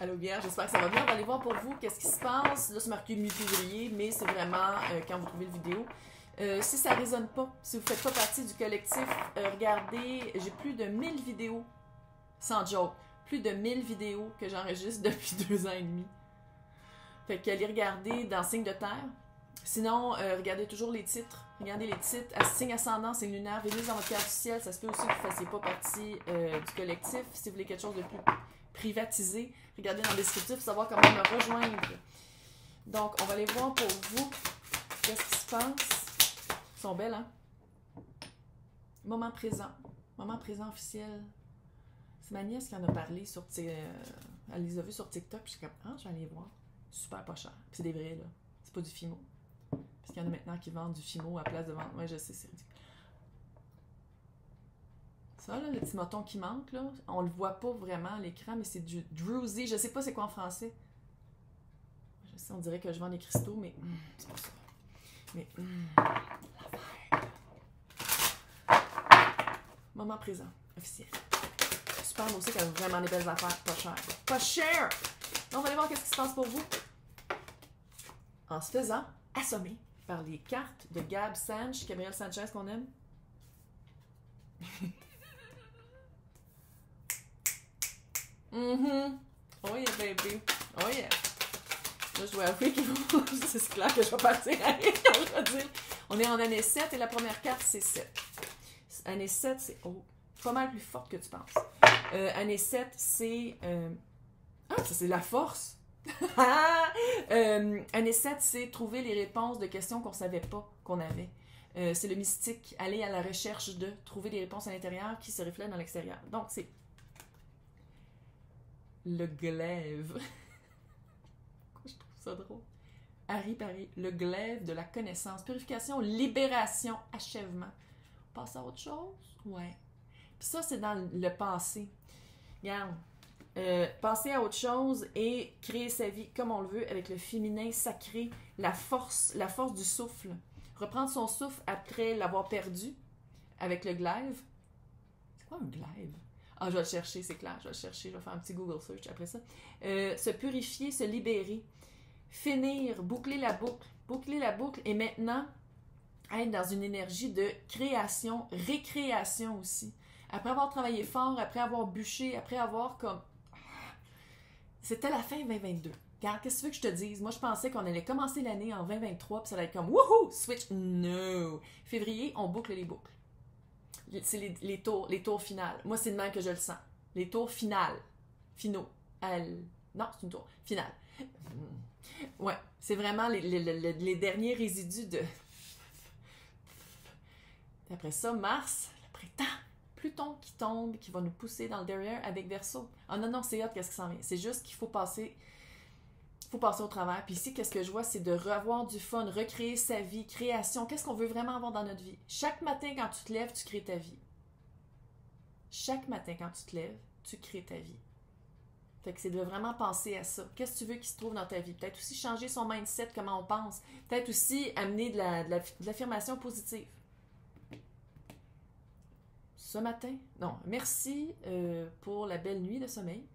Allô, Vierge, j'espère que ça va bien. On va aller voir pour vous qu'est-ce qui se passe. Là, c'est marqué mi-février, mais c'est vraiment quand vous trouvez le vidéo. Si ça ne résonne pas, si vous ne faites pas partie du collectif, regardez, j'ai plus de 1000 vidéos, sans joke, plus de 1000 vidéos que j'enregistre depuis 2 ans et demi. Fait qu'allez regarder dans Signe de Terre. Sinon, regardez toujours les titres. Regardez les titres. Signe ascendant, signe lunaire, Vénus dans votre carte du ciel. Ça se peut aussi que vous ne fassiez pas partie du collectif. Si vous voulez quelque chose de plus privatisé, regardez dans le descriptif pour savoir comment me rejoindre. Donc, on va aller voir pour vous qu'est-ce qui se passe. Ils sont belles, hein? Moment présent. Moment présent officiel. C'est ma nièce qui en a parlé sur elle les a vus sur TikTok. Puis je suis comme, ah, je vais aller voir. Super pas cher. Puis c'est des vrais, là. C'est pas du Fimo. Parce qu'il y en a maintenant qui vendent du Fimo à place de vendre. Ouais, je sais, c'est ridicule. Ça, là, le petit moton qui manque, là, on le voit pas vraiment à l'écran, mais c'est du Druzy. Je sais pas c'est quoi en français. Je sais, on dirait que je vends des cristaux, mais c'est pas ça. Mais moment présent, officiel. Super, moi aussi, qu'elle a vraiment des belles affaires. Pas cher. Pas cher! Donc, on va aller voir qu'est-ce qui se passe pour vous. En se faisant assommer par les cartes de Gab Sanch, Gabriel Sanchez qu'on aime. Oh yeah, baby. Oh yeah. Là, je dois avouer que c'est clair que je vais partir avec. On est en année 7 et la première carte, c'est 7. Année 7, c'est pas mal plus forte que tu penses. Année 7, c'est... ça, c'est la force. Année 7, c'est trouver les réponses de questions qu'on ne savait pas qu'on avait. C'est le mystique, aller à la recherche de trouver des réponses à l'intérieur qui se reflètent dans l'extérieur. Donc, c'est le glaive. Je trouve ça drôle. Harry Paris, le glaive de la connaissance. Purification, libération, achèvement. On passe à autre chose? Ouais. Puis ça, c'est dans le passé. Regarde. Penser à autre chose et créer sa vie comme on le veut avec le féminin sacré, la force du souffle. Reprendre son souffle après l'avoir perdu avec le glaive. C'est quoi un glaive? Ah, je vais le chercher, c'est clair, je vais le chercher, je vais faire un petit Google search après ça. Se purifier, se libérer, finir, boucler la boucle et maintenant être dans une énergie de création, récréation aussi. Après avoir travaillé fort, après avoir bûché, après avoir comme... C'était la fin 2022. Regarde, qu'est-ce que tu veux que je te dise? Moi, je pensais qu'on allait commencer l'année en 2023 puis ça allait être comme wouhou, switch. No! Février, on boucle les boucles. C'est les tours finales. Moi, c'est de même que je le sens. Les tours finales. Finaux. Non, c'est une tour. Finale. Ouais, c'est vraiment les derniers résidus de... Après ça, Mars, le printemps. Pluton qui tombe, qui va nous pousser dans le derrière avec Verseau. Ah non, c'est hot, qu'est-ce qui s'en vient? C'est juste qu'il faut passer au travers. Puis ici, qu'est-ce que je vois? C'est de revoir du fun, recréer sa vie, création. Qu'est-ce qu'on veut vraiment avoir dans notre vie? Chaque matin, quand tu te lèves, tu crées ta vie. Chaque matin, quand tu te lèves, tu crées ta vie. Fait que c'est de vraiment penser à ça. Qu'est-ce que tu veux qu'il se trouve dans ta vie? Peut-être aussi changer son mindset, comment on pense. Peut-être aussi amener de l'affirmation positive. Ce matin, non, merci pour la belle nuit de sommeil.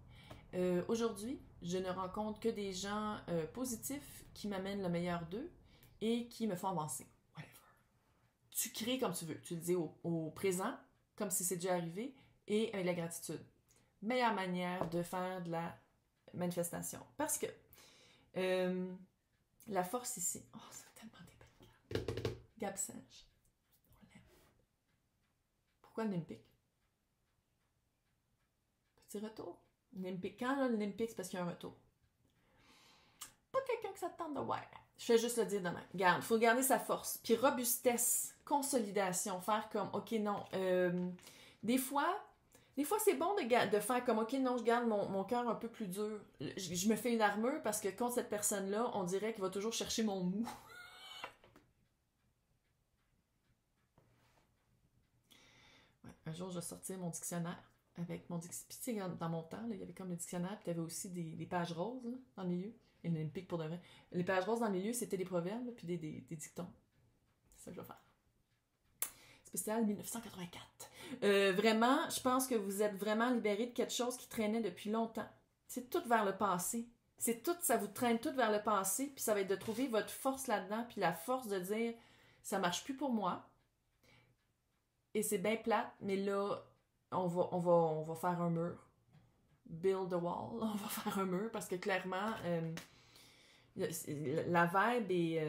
Aujourd'hui, je ne rencontre que des gens positifs qui m'amènent le meilleur d'eux et qui me font avancer. Whatever. Tu crées comme tu veux. Tu le dis au présent, comme si c'est déjà arrivé, et avec la gratitude. Meilleure manière de faire de la manifestation. Parce que la force ici... Oh, ça fait tellement des belles cartes. Gab Sanch. Pourquoi le Nimpic? Petit retour. Nimpic. Quand là, le Nimpic, c'est parce qu'il y a un retour. Pas quelqu'un que ça te tente de voir. Je fais juste le dire demain. Garde, il faut garder sa force. Puis robustesse, consolidation, faire comme, OK, non. Des fois, c'est bon de faire comme, OK, non, je garde mon cœur un peu plus dur. Je me fais une armure parce que contre cette personne-là, on dirait qu'il va toujours chercher mon mou. Un jour, je vais sortir mon dictionnaire avec mon dictionnaire. Puis, dans mon temps, là, il y avait comme le dictionnaire, puis tu avais aussi des pages roses là, dans le milieu. Et une pique pour de vrai. Les pages roses dans le milieu, c'était des proverbes, là, puis des dictons. C'est ça que je vais faire. Spécial 1984. Vraiment, je pense que vous êtes vraiment libérés de quelque chose qui traînait depuis longtemps. C'est tout vers le passé. C'est tout, ça vous traîne tout vers le passé, puis ça va être de trouver votre force là-dedans, puis la force de dire, ça marche plus pour moi, et c'est bien plate, mais là, on va faire un mur. Build a wall, on va faire un mur, parce que clairement, la vibe est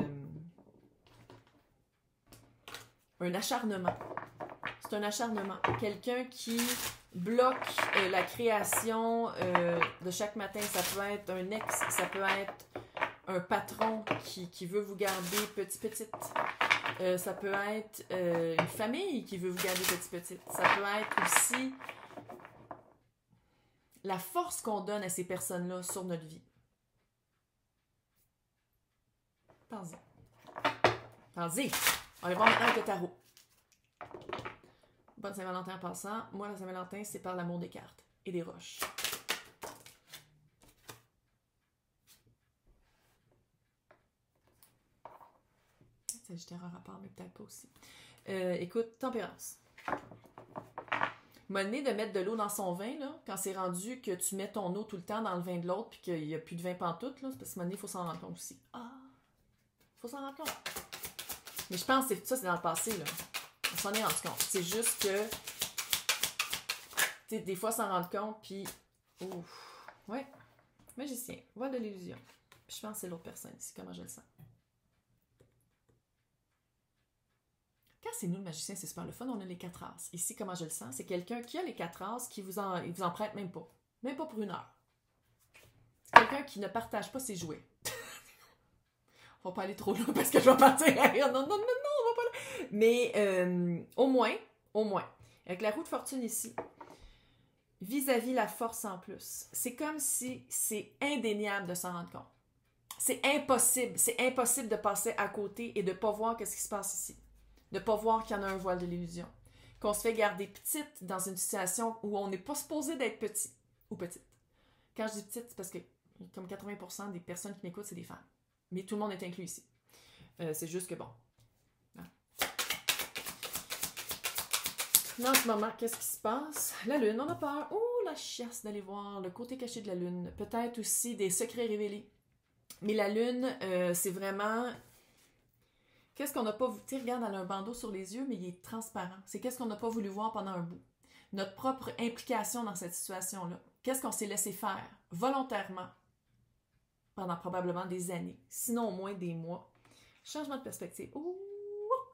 un acharnement. C'est un acharnement. Quelqu'un qui bloque la création de chaque matin. Ça peut être un ex, ça peut être un patron qui veut vous garder petite. Ça peut être une famille qui veut vous garder petite. Ça peut être aussi la force qu'on donne à ces personnes-là sur notre vie. Pense-y. Pense-y. On va voir maintenant avec le tarot. Bonne Saint-Valentin en passant. Moi, la Saint-Valentin, c'est par l'amour des cartes et des roches. Sagittaire en rapport, mais peut-être pas aussi. Écoute, tempérance. M'a donné de mettre de l'eau dans son vin, là, quand c'est rendu que tu mets ton eau tout le temps dans le vin de l'autre puis qu'il n'y a plus de vin pantoute, là, c'est parce que il faut s'en rendre compte aussi. Ah! Faut s'en rendre compte. Mais je pense que ça, c'est dans le passé, là. On s'en est rendu compte. C'est juste que tu sais, des fois, s'en rendre compte, puis ouf. Ouais. Magicien. Voile de l'illusion. Puis je pense que c'est l'autre personne ici, comment je le sens. Quand c'est nous le magicien, c'est super le fun, on a les 4 as. Ici, comment je le sens, c'est quelqu'un qui a les 4 as qui vous en prête même pas. Même pas pour une heure. C'est quelqu'un qui ne partage pas ses jouets. On va pas aller trop loin parce que je vais partir à rire. Non, on va pas là. Mais au moins, avec la roue de fortune ici, vis-à-vis la force en plus, c'est comme si c'est indéniable de s'en rendre compte. C'est impossible de passer à côté et de ne pas voir ce qui se passe ici. De ne pas voir qu'il y en a un voile de l'illusion. Qu'on se fait garder petite dans une situation où on n'est pas supposé d'être petit ou petite. Quand je dis petite, c'est parce que comme 80% des personnes qui m'écoutent, c'est des femmes. Mais tout le monde est inclus ici. C'est juste que bon. Hein. Là, en ce moment, qu'est-ce qui se passe? La lune, on a peur. Oh, la chiasse d'aller voir le côté caché de la lune. Peut-être aussi des secrets révélés. Mais la lune, c'est vraiment... Qu'est-ce qu'on n'a pas voulu... Tu sais, regarde, elle a un bandeau sur les yeux, mais il est transparent. C'est qu'est-ce qu'on n'a pas voulu voir pendant un bout. Notre propre implication dans cette situation-là. Qu'est-ce qu'on s'est laissé faire volontairement pendant probablement des années, sinon au moins des mois. Changement de perspective. Ouh,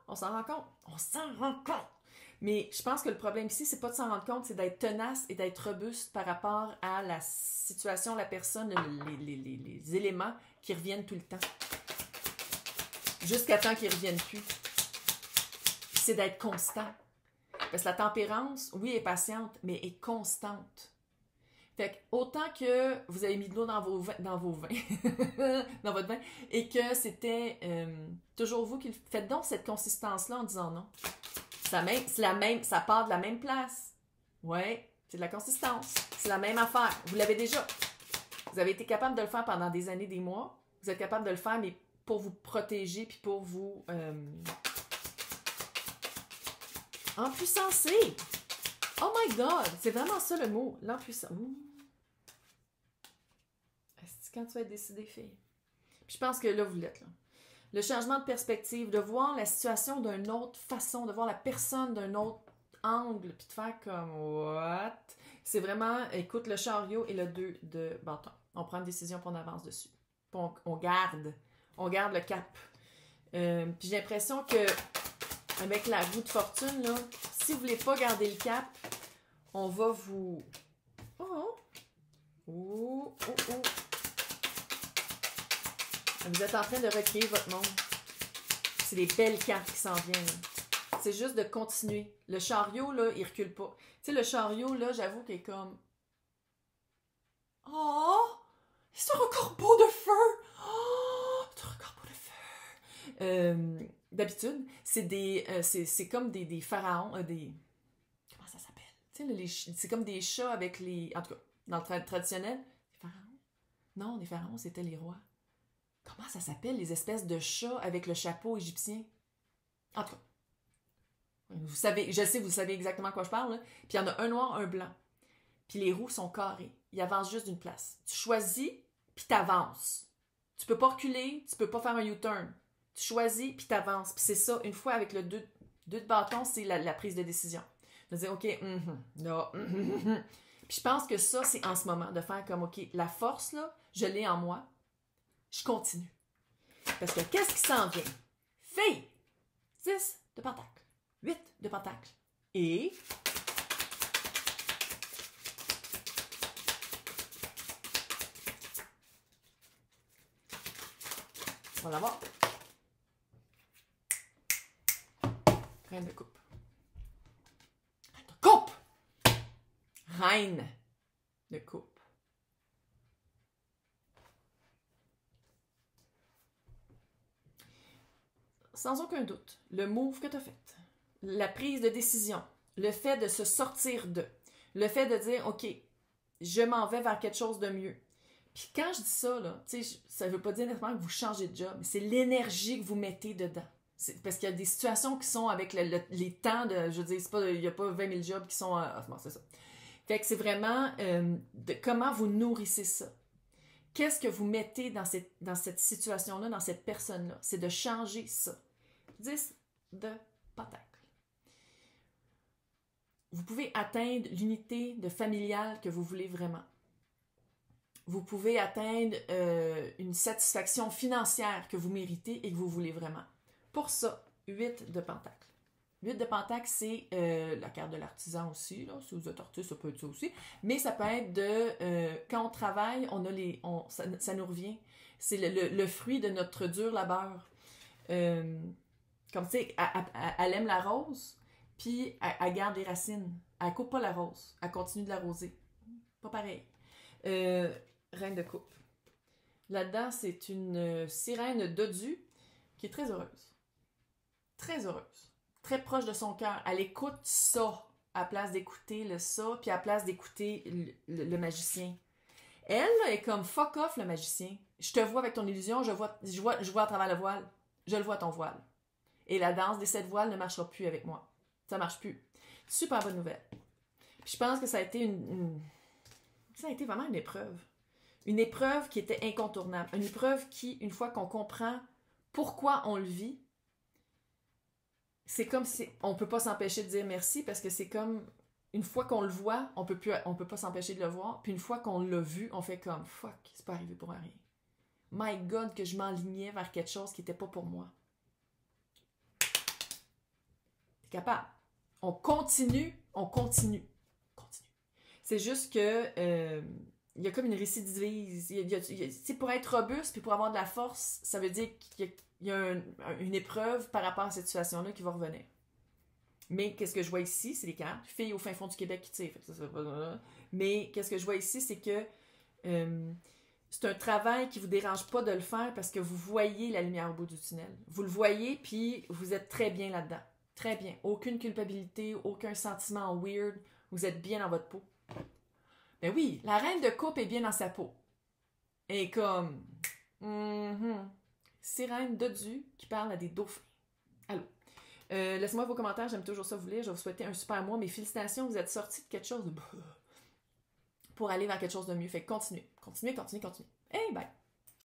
on s'en rend compte. On s'en rend compte. Mais je pense que le problème ici, c'est pas de s'en rendre compte, c'est d'être tenace et d'être robuste par rapport à la situation, la personne, les éléments qui reviennent tout le temps. Jusqu'à temps qu'ils ne reviennent plus. C'est d'être constant. Parce que la tempérance, oui, est patiente, mais est constante. Fait que, autant que vous avez mis de l'eau dans vos vins, dans votre vin, et que c'était toujours vous qui le faites, donc cette consistance-là en disant non. Ça part de la même place. Ouais, c'est de la consistance. C'est la même affaire. Vous l'avez déjà. Vous avez été capable de le faire pendant des années, des mois. Vous êtes capable de le faire, mais pour vous protéger, puis pour vous empuissancer. Oh my God! C'est vraiment ça le mot. L'empuissance. C'est quand tu vas être décidé, fille. Puis je pense que là, vous l'êtes, là. Le changement de perspective, de voir la situation d'une autre façon, de voir la personne d'un autre angle, puis de faire comme « what? » C'est vraiment, écoute, le chariot et le 2 de bâton. On prend une décision, puis on avance dessus. Puis on garde le cap. Puis j'ai l'impression que avec la roue de fortune, là, si vous ne voulez pas garder le cap, on va vous... Vous êtes en train de recréer votre monde. C'est des belles cartes qui s'en viennent. C'est juste de continuer. Le chariot, là, il recule pas. Tu sais, le chariot, là, j'avoue qu'il est comme... Oh! C'est un corbeau de feu! Oh! C'est un corbeau de feu! D'habitude, c'est comme des pharaons, comment ça s'appelle? Tu sais, c'est comme des chats avec les... En tout cas, dans le traditionnel, les pharaons? Non, les pharaons, c'était les rois. Comment ça s'appelle, les espèces de chats avec le chapeau égyptien? En tout cas, vous savez exactement de quoi je parle, là. Puis il y en a un noir, un blanc. Puis les roues sont carrées. il avance juste d'une place. Tu choisis, puis t'avances. Tu peux pas reculer, tu peux pas faire un U-turn. Tu choisis, puis t'avances. Puis c'est ça, une fois avec le 2 de bâton, c'est la prise de décision. De dire, OK, là, Puis je pense que ça, c'est en ce moment, de faire comme, OK, la force, là, je l'ai en moi, je continue. Parce que qu'est-ce qui s'en vient? Fille! 6 de pentacle, 8 de pentacle. Et... on va voir. Reine de coupe. Reine de coupe! Reine de coupe. Sans aucun doute, le move que tu as fait, la prise de décision, le fait de se sortir de, le fait de dire, OK, je m'en vais vers quelque chose de mieux. Puis quand je dis ça, là, ça ne veut pas dire nécessairement que vous changez de job, mais c'est l'énergie que vous mettez dedans. Parce qu'il y a des situations qui sont avec les temps de, je veux dire, il n'y a pas 20 000 jobs qui sont... bon, c'est ça. Fait que c'est vraiment de comment vous nourrissez ça. Qu'est-ce que vous mettez dans cette situation-là, dans cette personne-là? C'est de changer ça. 10 de pentacle. Vous pouvez atteindre l'unité de familiale que vous voulez vraiment. Vous pouvez atteindre une satisfaction financière que vous méritez et que vous voulez vraiment. Pour ça, 8 de pentacle. 8 de pentacle, c'est la carte de l'artisan aussi. Là. Si vous êtes artiste, ça peut être ça aussi. Mais ça peut être de... quand on travaille, ça nous revient. C'est le fruit de notre dur labeur. Comme tu sais, elle aime la rose, puis elle garde les racines. Elle coupe pas la rose. Elle continue de l'arroser. Pas pareil. Reine de coupe. Là-dedans, c'est une sirène dodue qui est très heureuse. Très heureuse. Très proche de son cœur. Elle écoute ça à place d'écouter le ça, puis à place d'écouter le magicien. Elle là, est comme fuck off le magicien. Je te vois avec ton illusion, je vois à travers le voile. Je le vois ton voile. Et la danse des 7 voiles ne marchera plus avec moi. Ça marche plus. Super bonne nouvelle. Puis je pense que ça a été ça a été vraiment une épreuve. Une épreuve qui était incontournable. Une épreuve qui, une fois qu'on comprend pourquoi on le vit, c'est comme si on peut pas s'empêcher de dire merci parce que c'est comme une fois qu'on le voit, on peut pas s'empêcher de le voir. Puis une fois qu'on l'a vu, on fait comme fuck, c'est pas arrivé pour rien. My God, que je m'enlignais vers quelque chose qui était pas pour moi. T'es capable. On continue. C'est juste que il y a comme une récidive. Pour être robuste puis pour avoir de la force, ça veut dire qu'il y a une épreuve par rapport à cette situation-là qui va revenir. Mais qu'est-ce que je vois ici? C'est les cartes. Fille au fin fond du Québec qui tire. Mais qu'est-ce que je vois ici? C'est que c'est un travail qui ne vous dérange pas de le faire parce que vous voyez la lumière au bout du tunnel. Vous le voyez, puis vous êtes très bien là-dedans. Très bien. Aucune culpabilité, aucun sentiment weird. Vous êtes bien dans votre peau. Ben oui, la reine de coupe est bien dans sa peau. Et comme... Sirène dodue qui parle à des dauphins. Allô? Laissez-moi vos commentaires, j'aime toujours ça vous lire. Je vais vous souhaiter un super mois. Mes félicitations, vous êtes sortis de quelque chose de... pour aller vers quelque chose de mieux. Fait que continuez. Hey, bye!